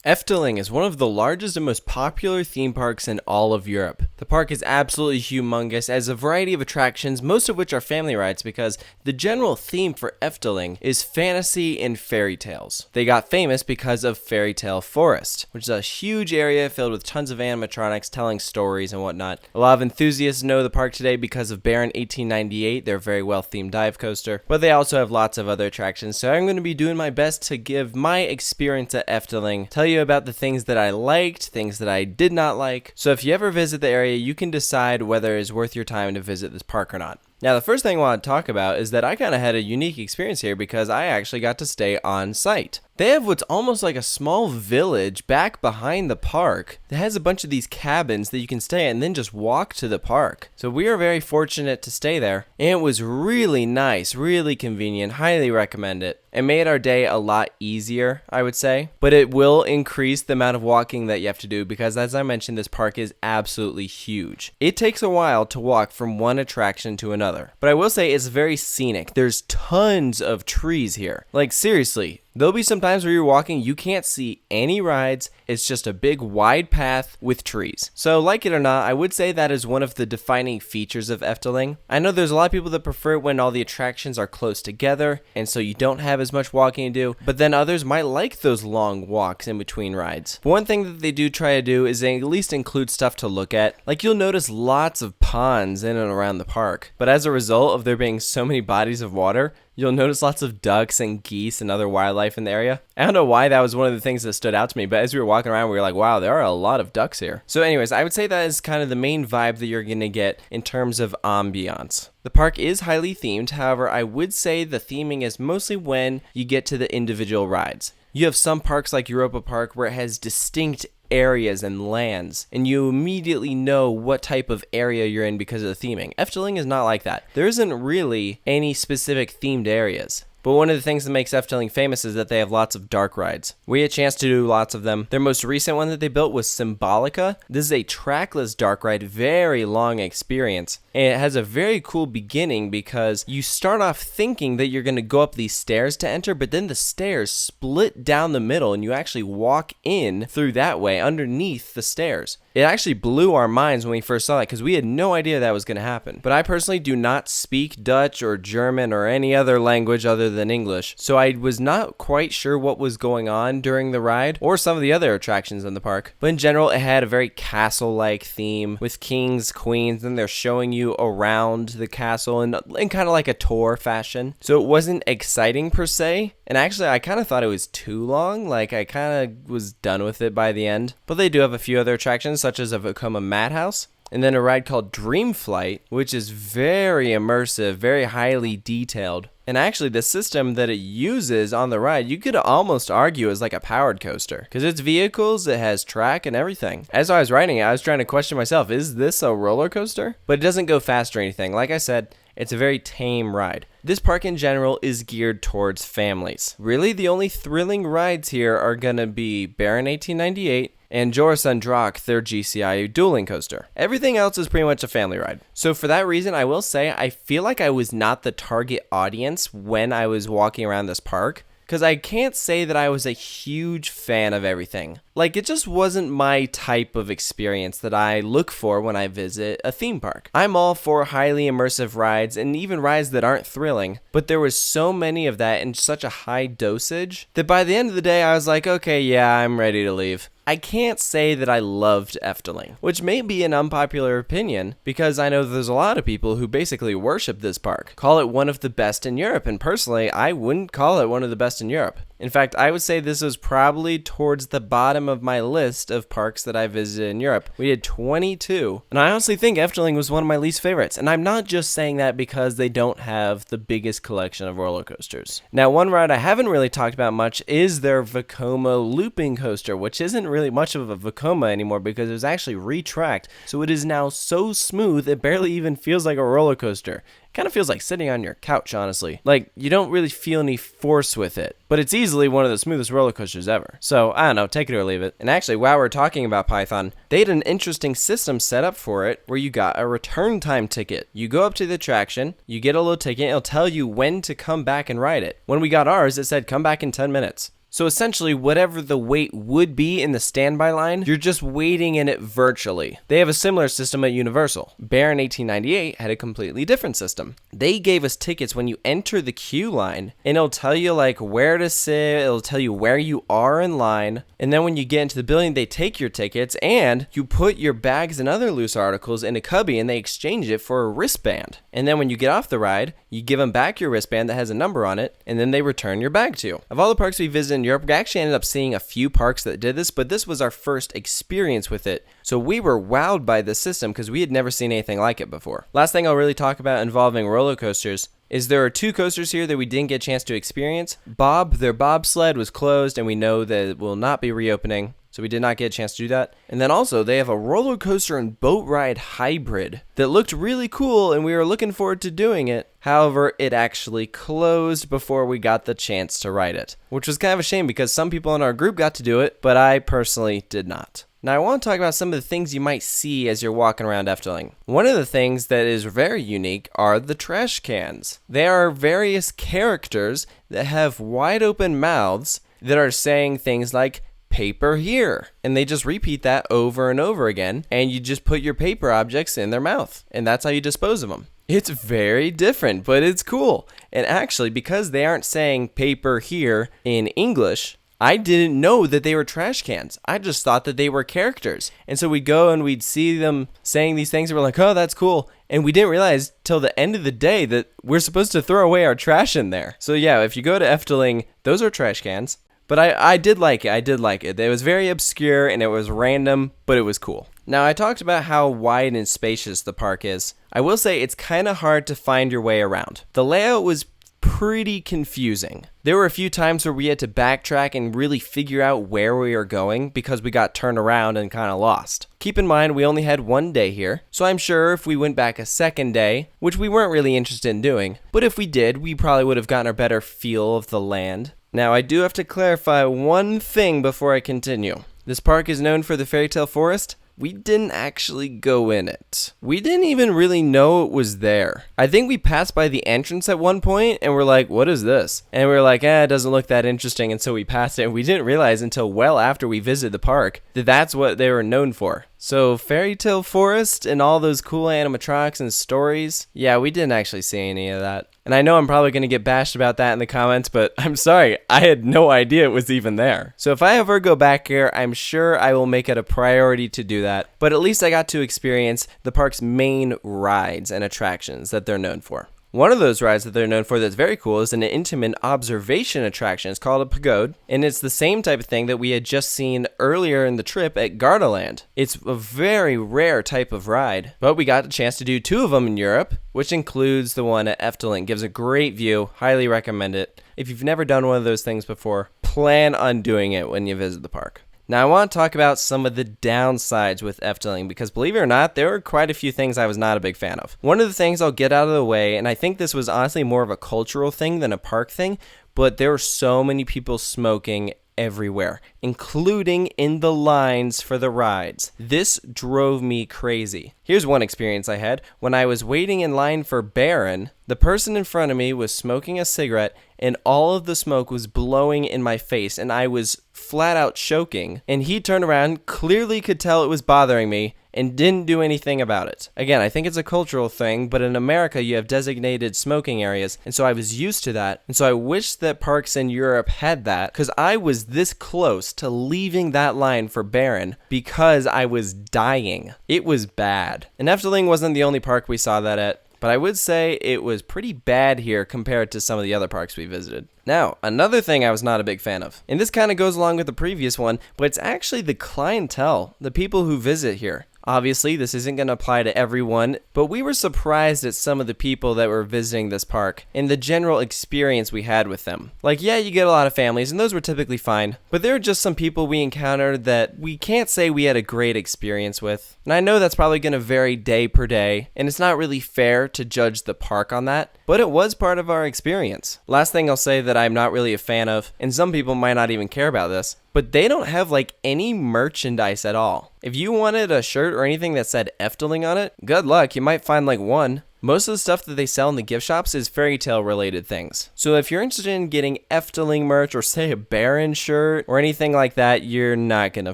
Efteling is one of the largest and most popular theme parks in all of Europe. The park is absolutely humongous, as a variety of attractions, most of which are family rides because the general theme for Efteling is fantasy and fairy tales. They got famous because of Fairytale Forest, which is a huge area filled with tons of animatronics telling stories and whatnot. A lot of enthusiasts know the park today because of Baron 1898, their very well themed dive coaster, but they also have lots of other attractions, so I'm going to be doing my best to give my experience at Efteling, tell you about the things that I liked, things that I did not like. So if you ever visit the area, you can decide whether it's worth your time to visit this park or not. Now, the first thing I want to talk about is that I kind of had a unique experience here because I actually got to stay on site. They have what's almost like a small village back behind the park that has a bunch of these cabins that you can stay at and then just walk to the park. So we are very fortunate to stay there, and it was really nice, really convenient, highly recommend it. It made our day a lot easier, I would say, but it will increase the amount of walking that you have to do because, as I mentioned, this park is absolutely huge. It takes a while to walk from one attraction to another, but I will say it's very scenic. There's tons of trees here. Like, seriously. There'll be some times where you're walking, you can't see any rides. It's just a big wide path with trees. So like it or not, I would say that is one of the defining features of Efteling. I know there's a lot of people that prefer it when all the attractions are close together, and so you don't have as much walking to do, but then others might like those long walks in between rides. But one thing that they do try to do is they at least include stuff to look at. Like, you'll notice lots of ponds in and around the park, but as a result of there being so many bodies of water, you'll notice lots of ducks and geese and other wildlife in the area. I don't know why that was one of the things that stood out to me, but as we were walking around, we were like, wow, there are a lot of ducks here. So anyways, I would say that is kind of the main vibe that you're going to get in terms of ambiance. The park is highly themed, however, I would say the theming is mostly when you get to the individual rides. You have some parks like Europa Park where it has distinct areas and lands, and you immediately know what type of area you're in because of the theming. Efteling is not like that. There isn't really any specific themed areas. But one of the things that makes Efteling famous is that they have lots of dark rides. We had a chance to do lots of them. Their most recent one that they built was Symbolica. This is a trackless dark ride, very long experience. And it has a very cool beginning because you start off thinking that you're going to go up these stairs to enter, but then the stairs split down the middle and you actually walk in through that way underneath the stairs. It actually blew our minds when we first saw it because we had no idea that was going to happen. But I personally do not speak Dutch or German or any other language other than English, so I was not quite sure what was going on during the ride or some of the other attractions in the park. But in general, it had a very castle-like theme with kings, queens, and they're showing you around the castle in kind of like a tour fashion. So it wasn't exciting per se, and actually I kind of thought it was too long. Like, I kind of was done with it by the end. But they do have a few other attractions such as a Vekoma Madhouse, and then a ride called Dream Flight, which is very immersive, very highly detailed. And actually, the system that it uses on the ride, you could almost argue is like a powered coaster. Because it's vehicles, it has track and everything. As I was riding it, I was trying to question myself, is this a roller coaster? But it doesn't go fast or anything. Like I said, it's a very tame ride. This park in general is geared towards families. Really, the only thrilling rides here are gonna be Baron 1898, and Joris and Drak, their GCI dueling coaster. Everything else is pretty much a family ride. So for that reason, I will say I feel like I was not the target audience when I was walking around this park, because I can't say that I was a huge fan of everything. Like, it just wasn't my type of experience that I look for when I visit a theme park. I'm all for highly immersive rides and even rides that aren't thrilling, but there was so many of that in such a high dosage that by the end of the day, I was like, okay, yeah, I'm ready to leave. I can't say that I loved Efteling, which may be an unpopular opinion because I know there's a lot of people who basically worship this park, call it one of the best in Europe, and personally, I wouldn't call it one of the best in Europe. In fact, I would say this is probably towards the bottom of my list of parks that I visited in Europe. We did 22, and I honestly think Efteling was one of my least favorites, and I'm not just saying that because they don't have the biggest collection of roller coasters. Now, one ride I haven't really talked about much is their Vekoma looping coaster, which isn't really much of a Vekoma anymore because it was actually retracked, so it is now so smooth it barely even feels like a roller coaster. Kind of feels like sitting on your couch, honestly. Like, you don't really feel any force with it, but it's easily one of the smoothest roller coasters ever. So, I don't know, take it or leave it. And actually, while we're talking about Python, they had an interesting system set up for it where you got a return time ticket. You go up to the attraction, you get a little ticket, it'll tell you when to come back and ride it. When we got ours, it said come back in 10 minutes. So essentially, whatever the wait would be in the standby line, you're just waiting in it virtually. They have a similar system at Universal. Bear in 1898 had a completely different system. They gave us tickets when you enter the queue line, and it'll tell you like where to sit, it'll tell you where you are in line, and then when you get into the building, they take your tickets, and you put your bags and other loose articles in a cubby, and they exchange it for a wristband. And then when you get off the ride, you give them back your wristband that has a number on it, and then they return your bag to you. Of all the parks we visited in Europe, we actually ended up seeing a few parks that did this, but this was our first experience with it. So we were wowed by this system because we had never seen anything like it before. Last thing I'll really talk about involving roller coasters is there are 2 coasters here that we didn't get a chance to experience. Their bobsled was closed, and we know that it will not be reopening. So we did not get a chance to do that. And then also, they have a roller coaster and boat ride hybrid that looked really cool, and we were looking forward to doing it. However, it actually closed before we got the chance to ride it, which was kind of a shame because some people in our group got to do it, but I personally did not. Now, I want to talk about some of the things you might see as you're walking around Efteling. One of the things that is very unique are the trash cans. They are various characters that have wide open mouths that are saying things like, paper here, and they just repeat that over and over again, and you just put your paper objects in their mouth, and that's how you dispose of them. It's very different, but it's cool. And actually, because they aren't saying paper here in English, I didn't know that they were trash cans. I just thought that they were characters. And so we'd go and we'd see them saying these things, and we're like, oh, that's cool. And we didn't realize till the end of the day that we're supposed to throw away our trash in there. So yeah, if you go to Efteling, those are trash cans. But I did like it. It was very obscure and it was random, but it was cool. Now, I talked about how wide and spacious the park is. I will say it's kind of hard to find your way around. The layout was pretty confusing. There were a few times where we had to backtrack and really figure out where we were going because we got turned around and kind of lost. Keep in mind, we only had 1 day here, so I'm sure if we went back a second day, which we weren't really interested in doing, but if we did, we probably would have gotten a better feel of the land. Now, I do have to clarify one thing before I continue. This park is known for the Fairytale Forest. We didn't actually go in it. We didn't even really know it was there. I think we passed by the entrance at one point and we're like, what is this? And we're like, it doesn't look that interesting. And so we passed it, and we didn't realize until well after we visited the park that that's what they were known for. So Fairytale Forest and all those cool animatronics and stories, yeah, we didn't actually see any of that. And I know I'm probably going to get bashed about that in the comments, but I'm sorry, I had no idea it was even there. So if I ever go back here, I'm sure I will make it a priority to do that. But at least I got to experience the park's main rides and attractions that they're known for. One of those rides that they're known for that's very cool is an intimate observation attraction. It's called a pagode, and it's the same type of thing that we had just seen earlier in the trip at Gardaland. It's a very rare type of ride, but we got a chance to do 2 of them in Europe, which includes the one at Efteling. Gives a great view. Highly recommend it. If you've never done one of those things before, plan on doing it when you visit the park. Now, I want to talk about some of the downsides with Efteling because, believe it or not, there were quite a few things I was not a big fan of. One of the things I'll get out of the way, and I think this was honestly more of a cultural thing than a park thing, but there were so many people smoking everywhere, including in the lines for the rides. This drove me crazy. Here's one experience I had. When I was waiting in line for Baron, the person in front of me was smoking a cigarette, and all of the smoke was blowing in my face, and I was flat out choking. And he turned around, clearly could tell it was bothering me, and didn't do anything about it. Again, I think it's a cultural thing, but in America you have designated smoking areas, and so I was used to that. And so I wish that parks in Europe had that, because I was this close to leaving that line for Baron because I was dying. It was bad. And Efteling wasn't the only park we saw that at, but I would say it was pretty bad here compared to some of the other parks we visited. Now, another thing I was not a big fan of, and this kind of goes along with the previous one, but it's actually the clientele, the people who visit here. Obviously, this isn't going to apply to everyone, but we were surprised at some of the people that were visiting this park and the general experience we had with them. Like, yeah, you get a lot of families, and those were typically fine, but there are just some people we encountered that we can't say we had a great experience with. And I know that's probably going to vary day per day, and it's not really fair to judge the park on that, but it was part of our experience. Last thing I'll say that I'm not really a fan of, and some people might not even care about this, but they don't have like any merchandise at all. If you wanted a shirt or anything that said Efteling on it, good luck, you might find like one. Most of the stuff that they sell in the gift shops is fairy tale related things. So if you're interested in getting Efteling merch or say a Baron shirt or anything like that, you're not going to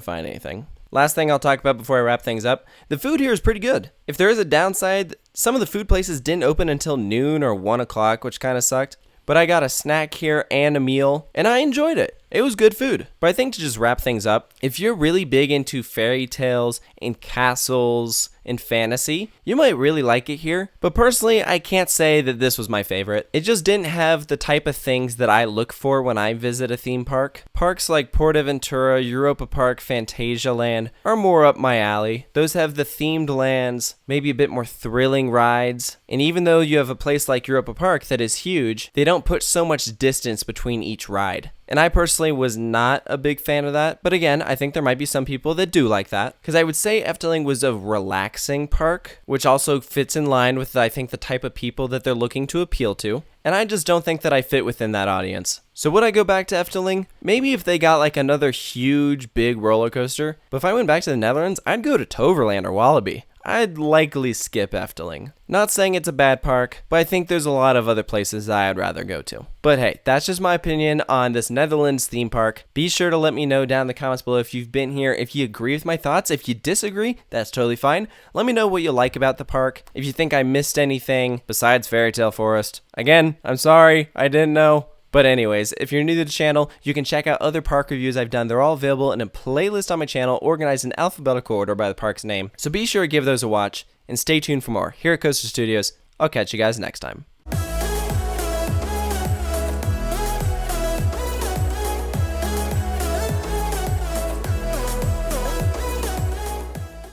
find anything. Last thing I'll talk about before I wrap things up, the food here is pretty good. If there is a downside, some of the food places didn't open until noon or 1 o'clock, which kind of sucked. But I got a snack here and a meal, and I enjoyed it. It was good food. But I think to just wrap things up, if you're really big into fairy tales and castles and fantasy, you might really like it here. But personally, I can't say that this was my favorite. It just didn't have the type of things that I look for when I visit a theme park. Parks like PortAventura, Europa Park, Phantasialand are more up my alley. Those have the themed lands, maybe a bit more thrilling rides. And even though you have a place like Europa Park that is huge, they don't put so much distance between each ride. And I personally was not a big fan of that. But again, I think there might be some people that do like that. Because I would say Efteling was a relaxing park, which also fits in line with, I think, the type of people that they're looking to appeal to. And I just don't think that I fit within that audience. So would I go back to Efteling? Maybe if they got like another huge, big roller coaster. But if I went back to the Netherlands, I'd go to Toverland or Walibi. I'd likely skip Efteling. Not saying it's a bad park, but I think there's a lot of other places that I'd rather go to. But hey, that's just my opinion on this Netherlands theme park. Be sure to let me know down in the comments below if you've been here, if you agree with my thoughts. If you disagree, that's totally fine. Let me know what you like about the park. If you think I missed anything besides Fairytale Forest. Again, I'm sorry, I didn't know. But anyways, if you're new to the channel, you can check out other park reviews I've done. They're all available in a playlist on my channel, organized in alphabetical order by the park's name. So be sure to give those a watch, and stay tuned for more. Here at Coaster Studios, I'll catch you guys next time.